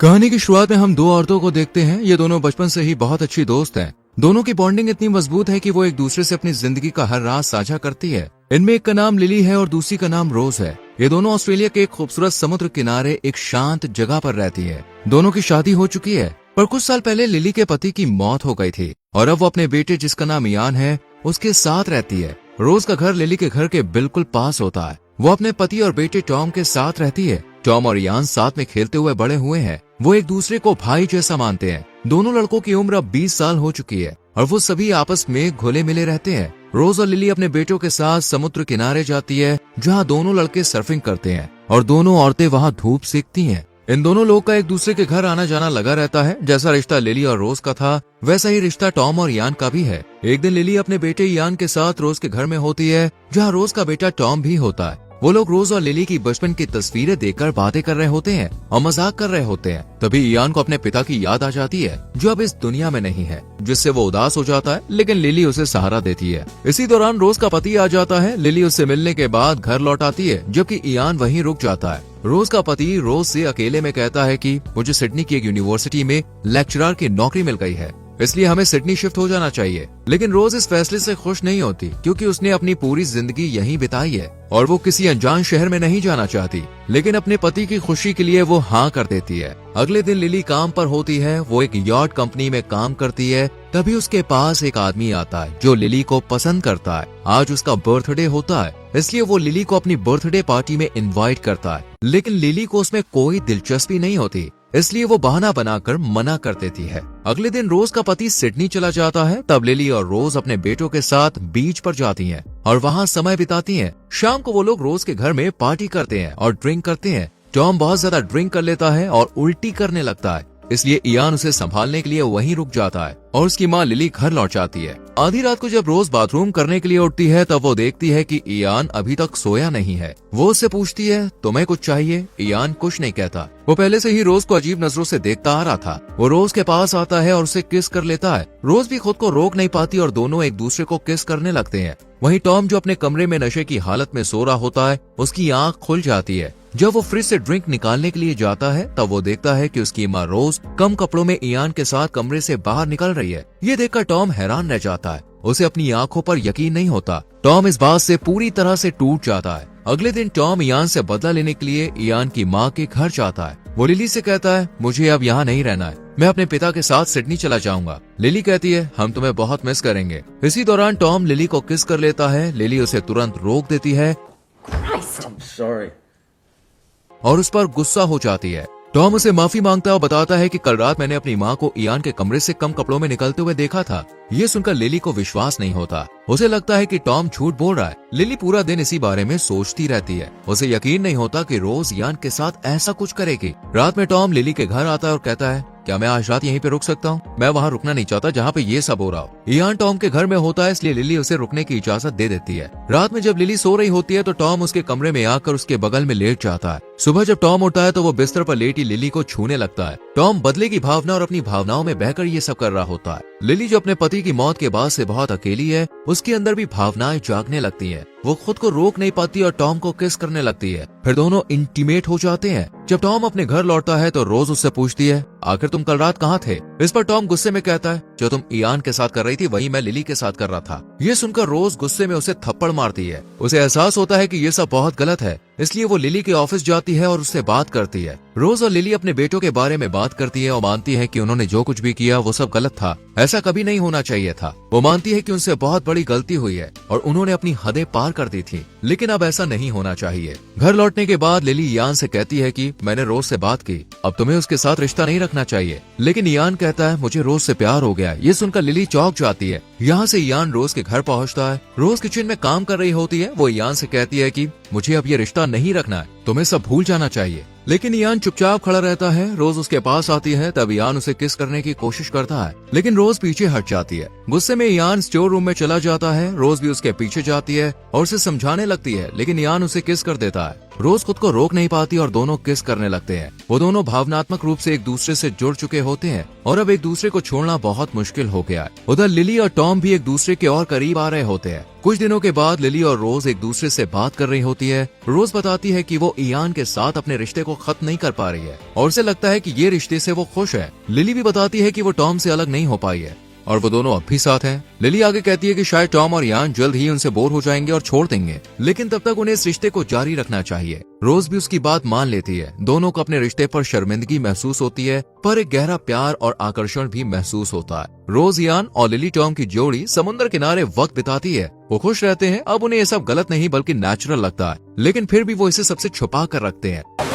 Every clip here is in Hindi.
कहानी की शुरुआत में हम दो औरतों को देखते हैं। ये दोनों बचपन से ही बहुत अच्छी दोस्त हैं। दोनों की बॉन्डिंग इतनी मजबूत है कि वो एक दूसरे से अपनी जिंदगी का हर राज साझा करती है। इनमें एक का नाम लिली है और दूसरी का नाम रोज है। ये दोनों ऑस्ट्रेलिया के एक खूबसूरत समुद्र किनारे एक शांत जगह पर रहती है। दोनों की शादी हो चुकी है, पर कुछ साल पहले लिली के पति की मौत हो गई थी और अब वो अपने बेटे, जिसका नाम इयान है, उसके साथ रहती है। रोज का घर लिली के घर के बिल्कुल पास होता है। वो अपने पति और बेटे टॉम के साथ रहती है। टॉम और इयान साथ में खेलते हुए बड़े हुए हैं। वो एक दूसरे को भाई जैसा मानते हैं। दोनों लड़कों की उम्र अब 20 साल हो चुकी है और वो सभी आपस में घुले मिले रहते हैं। रोज और लिली अपने बेटों के साथ समुद्र किनारे जाती है, जहाँ दोनों लड़के सर्फिंग करते हैं और दोनों औरतें वहाँ धूप सेकती हैं। इन दोनों लोग का एक दूसरे के घर आना जाना लगा रहता है। जैसा रिश्ता लिली और रोज का था, वैसा ही रिश्ता टॉम और इयान का भी है। एक दिन लिली अपने बेटे इयान के साथ रोज के घर में होती है, जहाँ रोज का बेटा टॉम भी होता है। वो लोग रोज और लिली की बचपन की तस्वीरें देखकर बातें कर रहे होते हैं और मजाक कर रहे होते हैं। तभी इयान को अपने पिता की याद आ जाती है, जो अब इस दुनिया में नहीं है, जिससे वो उदास हो जाता है। लेकिन लिली उसे सहारा देती है। इसी दौरान रोज का पति आ जाता है। लिली उससे मिलने के बाद घर लौट आती है, जबकि इयान वहीं रुक जाता है। रोज का पति रोज से अकेले में कहता है कि मुझे सिडनी की एक यूनिवर्सिटी में लेक्चरर की नौकरी मिल गई है, इसलिए हमें सिडनी शिफ्ट हो जाना चाहिए। लेकिन रोज इस फैसले से खुश नहीं होती, क्योंकि उसने अपनी पूरी जिंदगी यहीं बिताई है और वो किसी अनजान शहर में नहीं जाना चाहती। लेकिन अपने पति की खुशी के लिए वो हाँ कर देती है। अगले दिन लिली काम पर होती है। वो एक यॉट कंपनी में काम करती है। तभी उसके पास एक आदमी आता है जो लिली को पसंद करता है। आज उसका बर्थडे होता है, इसलिए वो लिली को अपनी बर्थडे पार्टी में इनवाइट करता है। लेकिन लिली को उसमें कोई दिलचस्पी नहीं होती, इसलिए वो बहाना बनाकर मना कर देती है। अगले दिन रोज का पति सिडनी चला जाता है। तब लिली और रोज अपने बेटों के साथ बीच पर जाती हैं और वहाँ समय बिताती हैं। शाम को वो लोग रोज के घर में पार्टी करते हैं और ड्रिंक करते हैं। टॉम बहुत ज्यादा ड्रिंक कर लेता है और उल्टी करने लगता है, इसलिए इयान उसे संभालने के लिए वहीं रुक जाता है और उसकी माँ लिली घर लौट जाती है। आधी रात को जब रोज बाथरूम करने के लिए उठती है, तब वो देखती है कि इयान अभी तक सोया नहीं है। वो उससे पूछती है, तुम्हें कुछ चाहिए? इयान कुछ नहीं कहता। वो पहले से ही रोज को अजीब नजरों से देखता आ रहा था। वो रोज के पास आता है और उसे किस कर लेता है। रोज भी खुद को रोक नहीं पाती और दोनों एक दूसरे को किस करने लगते हैं। वहीं टॉम, जो अपने कमरे में नशे की हालत में सो रहा होता है, उसकी आंख खुल जाती है। जब वो फ्रिज से ड्रिंक निकालने के लिए जाता है, तब वो देखता है कि उसकी माँ रोज कम कपड़ों में इयान के साथ कमरे से बाहर निकल रही है। ये देखकर टॉम हैरान रह जाता है। उसे अपनी आंखों पर यकीन नहीं होता। टॉम इस बात से पूरी तरह से टूट जाता है। अगले दिन टॉम इयान से बदला लेने के लिए इयान की माँ के घर जाता है। वो लिली से कहता है, मुझे अब यहाँ नहीं रहना है, मैं अपने पिता के साथ सिडनी चला जाऊंगा। लिली कहती है, हम तुम्हें बहुत मिस करेंगे। इसी दौरान टॉम लिली को किस कर लेता है। लिली उसे तुरंत रोक देती है और उस पर गुस्सा हो जाती है। टॉम उसे माफी मांगता है और बताता है कि कल रात मैंने अपनी माँ को इयान के कमरे से कम कपड़ों में निकलते हुए देखा था। ये सुनकर लिली को विश्वास नहीं होता। उसे लगता है कि टॉम झूठ बोल रहा है। लिली पूरा दिन इसी बारे में सोचती रहती है। उसे यकीन नहीं होता कि रोज इयान के साथ ऐसा कुछ करेगी। रात में टॉम लिली के घर आता है और कहता है, क्या मैं आज रात यहीं पे रुक सकता हूँ? मैं वहाँ रुकना नहीं चाहता जहाँ पे ये सब हो रहा हो। इयान टॉम के घर में होता है, इसलिए लिली उसे रुकने की इजाजत दे देती है। रात में जब लिली सो रही होती है, तो टॉम उसके कमरे में आकर उसके बगल में लेट जाता है। सुबह जब टॉम उठता है, तो वो बिस्तर पर लेटी लिली को छूने लगता है। टॉम बदले की भावना और अपनी भावनाओं में बहकर ये सब कर रहा होता है। लिली, जो अपने पति की मौत के बाद से बहुत अकेली है, उसके अंदर भी भावनाएं जागने लगती हैं। वो खुद को रोक नहीं पाती और टॉम को किस करने लगती है। फिर दोनों इंटीमेट हो जाते हैं। जब टॉम अपने घर लौटता है, तो रोज उससे पूछती है, आखिर तुम कल रात कहाँ थे? इस पर टॉम गुस्से में कहता है, जो तुम इयान के साथ कर रही थी, वही मैं लिली के साथ कर रहा था। ये सुनकर रोज गुस्से में उसे थप्पड़ मारती है। उसे एहसास होता है कि ये सब बहुत गलत है, इसलिए वो लिली के ऑफिस जाती है और उससे बात करती है। रोज और लिली अपने बेटों के बारे में बात करती है और मानती है कि उन्होंने जो कुछ भी किया वो सब गलत था। ऐसा कभी नहीं होना चाहिए था। वो मानती है कि उनसे बहुत बड़ी गलती हुई है और उन्होंने अपनी हदें पार कर दी थी, लेकिन अब ऐसा नहीं होना चाहिए। घर लौटने के बाद लिली इयान से कहती है कि मैंने रोज से बात की, अब तुम्हें उसके साथ रिश्ता नहीं रखना चाहिए। लेकिन इयान कहता है, मुझे रोज से प्यार हो गया। ये सुनकर लिली चौंक जाती है। यहाँ से इयान रोज के घर पहुँचता है। रोज किचन में काम कर रही होती है। वो इयान से कहती है कि मुझे अब ये रिश्ता नहीं रखना है, तुम्हें सब भूल जाना चाहिए। लेकिन इयान चुपचाप खड़ा रहता है। रोज उसके पास आती है, तब इयान उसे किस करने की कोशिश करता है, लेकिन रोज पीछे हट जाती है। गुस्से में इयान स्टोर रूम में चला जाता है। रोज भी उसके पीछे जाती है और उसे समझाने लगती है, लेकिन इयान उसे किस कर देता है। रोज खुद को रोक नहीं पाती और दोनों किस करने लगते हैं। वो दोनों भावनात्मक रूप से एक दूसरे से जुड़ चुके होते हैं और अब एक दूसरे को छोड़ना बहुत मुश्किल हो गया है। उधर लिली और टॉम भी एक दूसरे के और करीब आ रहे होते हैं। कुछ दिनों के बाद लिली और रोज एक दूसरे से बात कर रही होती है। रोज बताती है कि वो इयान के साथ अपने रिश्ते को खत्म नहीं कर पा रही है और उसे लगता है कि ये रिश्ते से वो खुश है। लिली भी बताती है कि वो टॉम से अलग नहीं हो पाई है और वो दोनों अब भी साथ हैं। लिली आगे कहती है कि शायद टॉम और यान जल्द ही उनसे बोर हो जाएंगे और छोड़ देंगे, लेकिन तब तक उन्हें इस रिश्ते को जारी रखना चाहिए। रोज भी उसकी बात मान लेती है। दोनों को अपने रिश्ते पर शर्मिंदगी महसूस होती है, पर एक गहरा प्यार और आकर्षण भी महसूस होता है। रोज, यान और लिली टॉम की जोड़ी समुद्र किनारे वक्त बिताती है। वो खुश रहते हैं। अब उन्हें ये सब गलत नहीं बल्कि नेचुरल लगता है, लेकिन फिर भी वो इसे सबसे छुपा कर रखते हैं।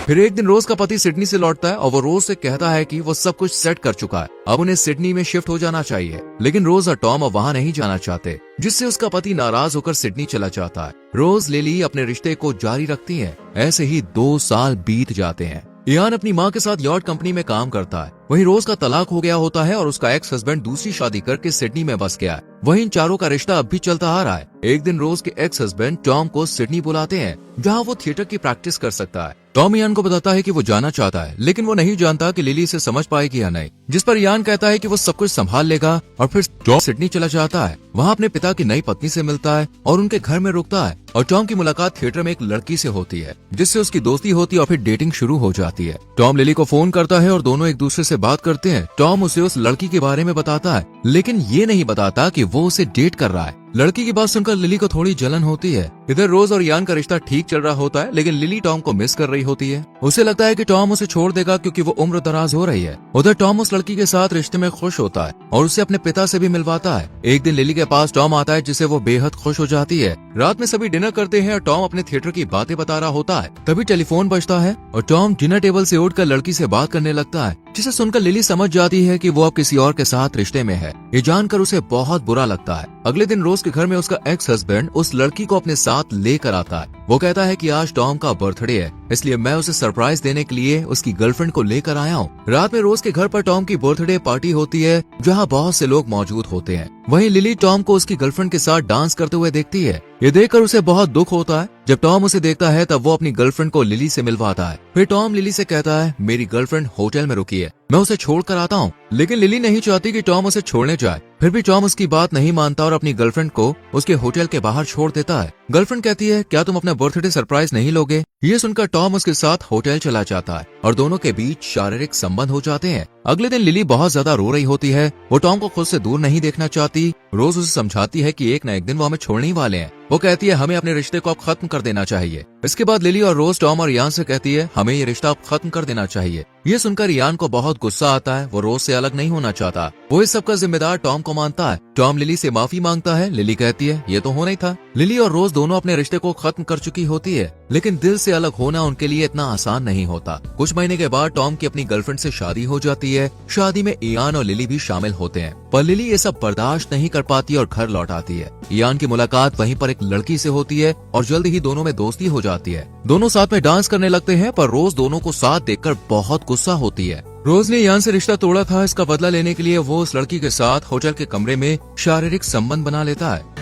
फिर एक दिन रोज का पति सिडनी से लौटता है और वो रोज से कहता है कि वो सब कुछ सेट कर चुका है, अब उन्हें सिडनी में शिफ्ट हो जाना चाहिए। लेकिन रोज और टॉम अब वहाँ नहीं जाना चाहते, जिससे उसका पति नाराज होकर सिडनी चला जाता है। रोज, लिली अपने रिश्ते को जारी रखती है। ऐसे ही 2 साल बीत जाते हैं। इयान अपनी माँ के साथ यॉट कंपनी में काम करता है। वहीं रोज का तलाक हो गया होता है और उसका एक्स हस्बैंड दूसरी शादी करके सिडनी में बस गया है। वहीं इन चारों का रिश्ता अब भी चलता आ रहा है। एक दिन रोज के एक्स हस्बैंड टॉम को सिडनी बुलाते हैं, जहाँ वो थिएटर की प्रैक्टिस कर सकता है। टॉम इयान को बताता है कि वो जाना चाहता है, लेकिन वो नहीं जानता कि लिली इसे समझ पाएगी या नहीं, जिस पर इयान कहता है कि वो सब कुछ संभाल लेगा और फिर टॉम सिडनी चला जाता है। वहाँ अपने पिता की नई पत्नी से मिलता है और उनके घर में रुकता है और टॉम की मुलाकात थिएटर में एक लड़की से होती है, जिससे उसकी दोस्ती होती है और फिर डेटिंग शुरू हो जाती है। टॉम लिली को फोन करता है और दोनों एक दूसरे से बात करते हैं। टॉम उसे उस लड़की के बारे में बताता है, लेकिन ये नहीं बताता कि वो उसे डेट कर रहा है। लड़की की बात सुनकर लिली को थोड़ी जलन होती है। इधर रोज और यान का रिश्ता ठीक चल रहा होता है, लेकिन लिली टॉम को मिस कर रही होती है। उसे लगता है कि टॉम उसे छोड़ देगा क्योंकि वो उम्र दराज हो रही है। उधर टॉम उस लड़की के साथ रिश्ते में खुश होता है और उसे अपने पिता से भी मिलवाता है। एक दिन लिली के पास टॉम आता है, जिसे वो बेहद खुश हो जाती है। रात में सभी डिनर करते हैं और टॉम अपने थिएटर की बातें बता रहा होता है। तभी टेलीफोन बजता है और टॉम डिनर टेबल से उठकर लड़की से बात करने लगता है, जिसे सुनकर लिली समझ जाती है कि वो अब किसी और के साथ रिश्ते में है। ये जानकर उसे बहुत बुरा लगता है। अगले दिन रोज के घर में उसका एक्स हस्बैंड उस लड़की को अपने साथ लेकर आता है। वो कहता है कि आज टॉम का बर्थडे है, इसलिए मैं उसे सरप्राइज देने के लिए उसकी गर्लफ्रेंड को लेकर आया हूँ। रात में रोज के घर पर टॉम की बर्थडे पार्टी होती है, जहाँ बहुत से लोग मौजूद होते हैं। वहीं लिली टॉम को उसकी गर्लफ्रेंड के साथ डांस करते हुए देखती है। ये देखकर उसे बहुत दुख होता है। जब टॉम उसे देखता है तब वो अपनी गर्लफ्रेंड को लिली से मिलवाता है। फिर टॉम लिली से कहता है, मेरी गर्लफ्रेंड होटल में रुकी है, मैं उसे छोड़ कर आता हूँ। लेकिन लिली नहीं चाहती कि टॉम उसे छोड़ने जाए। फिर भी टॉम उसकी बात नहीं मानता और अपनी गर्लफ्रेंड को उसके होटल के बाहर छोड़ देता है। गर्लफ्रेंड कहती है, क्या तुम अपना बर्थडे सरप्राइज नहीं लोगे? ये सुनकर टॉम उसके साथ होटल चला जाता है और दोनों के बीच शारीरिक संबंध हो जाते हैं। अगले दिन लिली बहुत ज्यादा रो रही होती है। वो टॉम को खुद से दूर नहीं देखना चाहती। रोज उसे समझाती है कि एक न एक दिन वो हमें छोड़ने ही वाले हैं। वो कहती है, हमें अपने रिश्ते को अब खत्म कर देना चाहिए। इसके बाद लिली और रोज टॉम और यान से कहती है, हमें ये रिश्ता अब खत्म कर देना चाहिए। ये सुनकर यान को बहुत गुस्सा आता है। वो रोज से अलग नहीं होना चाहता। वो इस सब का जिम्मेदार टॉम को मानता है। टॉम लिली से माफी मांगता है। लिली कहती है, ये तो होना ही था। लिली और रोज दोनों अपने रिश्ते को खत्म कर चुकी होती है, लेकिन दिल से अलग होना उनके लिए इतना आसान नहीं होता। कुछ महीने के बाद टॉम की अपनी गर्लफ्रेंड से शादी हो जाती है। शादी में इयान और लिली भी शामिल होते हैं, पर लिली ये सब बर्दाश्त नहीं कर पाती और घर लौट आती है। इयान की मुलाकात वहीं पर एक लड़की से होती है और जल्द ही दोनों में दोस्ती हो जाती है। दोनों साथ में डांस करने लगते हैं, पर रोज दोनों को साथ देखकर बहुत गुस्सा होती है। रोज ने इयान से रिश्ता तोड़ा था, इसका बदला लेने के लिए वो उस लड़की के साथ होटल के कमरे में शारीरिक संबंध बना लेता है।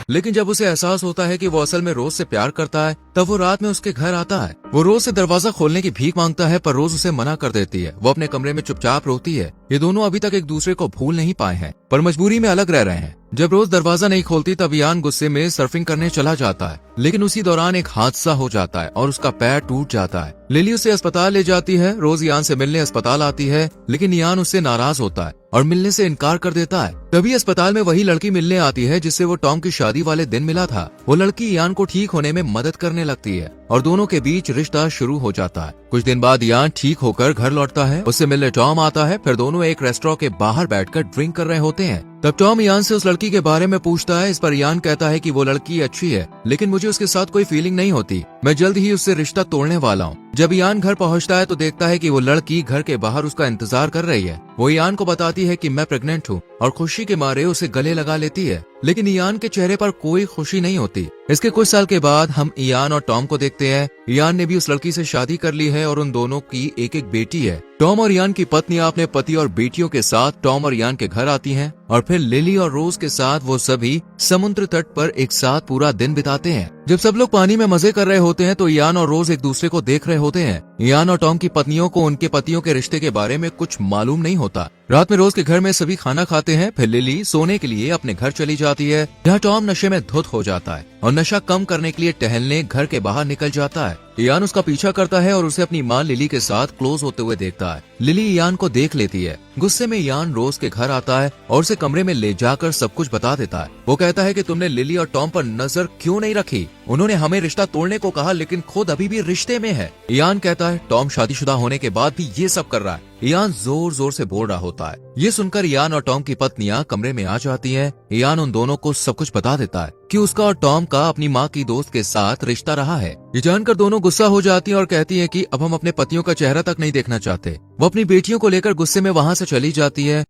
लेकिन जब उसे एहसास होता है कि वो असल में रोज से प्यार करता है, तब वो रात में उसके घर आता है। वो रोज से दरवाजा खोलने की भीख मांगता है, पर रोज उसे मना कर देती है। वो अपने कमरे में चुपचाप रोती है। ये दोनों अभी तक एक दूसरे को भूल नहीं पाए हैं, पर मजबूरी में अलग रह रहे हैं। जब रोज दरवाजा नहीं खोलती तब इयान गुस्से में सर्फिंग करने चला जाता है, लेकिन उसी दौरान एक हादसा हो जाता है और उसका पैर टूट जाता है। लिली उसे अस्पताल ले जाती है। रोज इयान से मिलने अस्पताल आती है, लेकिन इयान उससे नाराज होता है और मिलने से इनकार कर देता है। तभी अस्पताल में वही लड़की मिलने आती है जिससे वो टॉम की शादी वाले दिन मिला था। वो लड़की इयान को ठीक होने में मदद करने लगती है और दोनों के बीच रिश्ता शुरू हो जाता है। कुछ दिन बाद इयान ठीक होकर घर लौटता है। उससे मिलने टॉम आता है। फिर दोनों एक रेस्टोरेंट के बाहर बैठकर ड्रिंक कर रहे होते हैं। तब टॉम इयान से उस लड़की के बारे में पूछता है। इस पर इयान कहता है कि वो लड़की अच्छी है, लेकिन मुझे उसके साथ कोई फीलिंग नहीं होती। मैं जल्द ही उससे रिश्ता तोड़ने वाला हूँ। जब इयान घर पहुँचता है तो देखता है कि वो लड़की घर के बाहर उसका इंतजार कर रही है। वो इयान को बताती है कि मैं प्रेग्नेंट हूँ और खुशी के मारे उसे गले लगा लेती है, लेकिन इयान के चेहरे पर कोई खुशी नहीं होती। इसके कुछ साल के बाद हम इयान और टॉम को देखते हैं। इयान ने भी उस लड़की से शादी कर ली है और उन दोनों की एक एक बेटी है। टॉम और यान की पत्नियां अपने पति और बेटियों के साथ टॉम और यान के घर आती हैं और फिर लिली और रोज के साथ वो सभी समुद्र तट पर एक साथ पूरा दिन बिताते हैं। जब सब लोग पानी में मजे कर रहे होते हैं तो यान और रोज एक दूसरे को देख रहे होते हैं। यान और टॉम की पत्नियों को उनके पतियों के रिश्ते के बारे में कुछ मालूम नहीं होता। रात में रोज के घर में सभी खाना खाते हैं। फिर लिली सोने के लिए अपने घर चली जाती है, जहाँ टॉम नशे में धुत हो जाता है और नशा कम करने के लिए टहलने घर के बाहर निकल जाता है। यान उसका पीछा करता है और उसे अपनी माँ लिली के साथ क्लोज होते हुए देखता है। लिली यान को देख लेती है। गुस्से में यान रोज के घर आता है और उसे कमरे में ले जाकर सब कुछ बता देता है। वो कहता है कि तुमने लिली और टॉम पर नजर क्यों नहीं रखी? उन्होंने हमें रिश्ता तोड़ने को कहा लेकिन खुद अभी भी रिश्ते में है। यान कहता है टॉम शादीशुदा होने के बाद भी ये सब कर रहा है। यान जोर जोर से बोल रहा होता है। ये सुनकर यान और टॉम की पत्नियां कमरे में आ जाती हैं। यान उन दोनों को सब कुछ बता देता है कि उसका और टॉम का अपनी माँ की दोस्त के साथ रिश्ता रहा है। ये जानकर दोनों गुस्सा हो जाती हैं और कहती हैं कि अब हम अपने पतियों का चेहरा तक नहीं देखना चाहते। वो अपनी बेटियों को लेकर गुस्से में वहाँ से चली जाती है।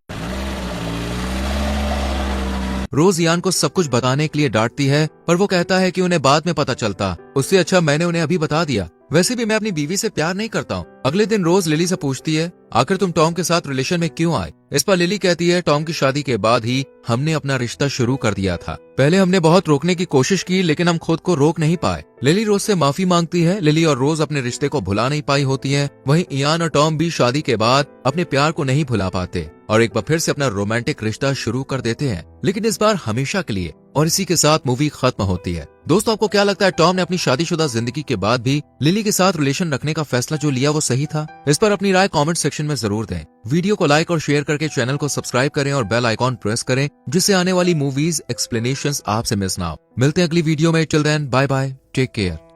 रोज यान को सब कुछ बताने के लिए डांटती है, पर वो कहता है कि उन्हें बाद में पता चलता, उससे अच्छा मैंने उन्हें अभी बता दिया। वैसे भी मैं अपनी बीवी से प्यार नहीं करता हूँ। अगले दिन रोज लिली से पूछती है, आखिर तुम टॉम के साथ रिलेशन में क्यों आए? इस पर लिली कहती है, टॉम की शादी के बाद ही हमने अपना रिश्ता शुरू कर दिया था। पहले हमने बहुत रोकने की कोशिश की लेकिन हम खुद को रोक नहीं पाए। लिली रोज से माफी मांगती है। लिली और रोज अपने रिश्ते को भुला नहीं पाई होती हैं। वहीं यान और टॉम भी शादी के बाद अपने प्यार को नहीं भुला पाते और एक बार फिर से अपना रोमांटिक रिश्ता शुरू कर देते हैं, लेकिन इस बार हमेशा के लिए। और इसी के साथ मूवी खत्म होती है। दोस्तों, आपको क्या लगता है, टॉम ने अपनी शादीशुदा जिंदगी के बाद भी लिली के साथ रिलेशन रखने का फैसला जो लिया वो सही था? इस पर अपनी राय कमेंट सेक्शन में जरूर दें। वीडियो को लाइक और शेयर करके चैनल को सब्सक्राइब करें और बेल आइकॉन प्रेस करें, जिससे आने वाली मूवीज एक्सप्लेनेशंस आपसे मिस ना हो। मिलते हैं अगली वीडियो में। Till then, bye bye, take care.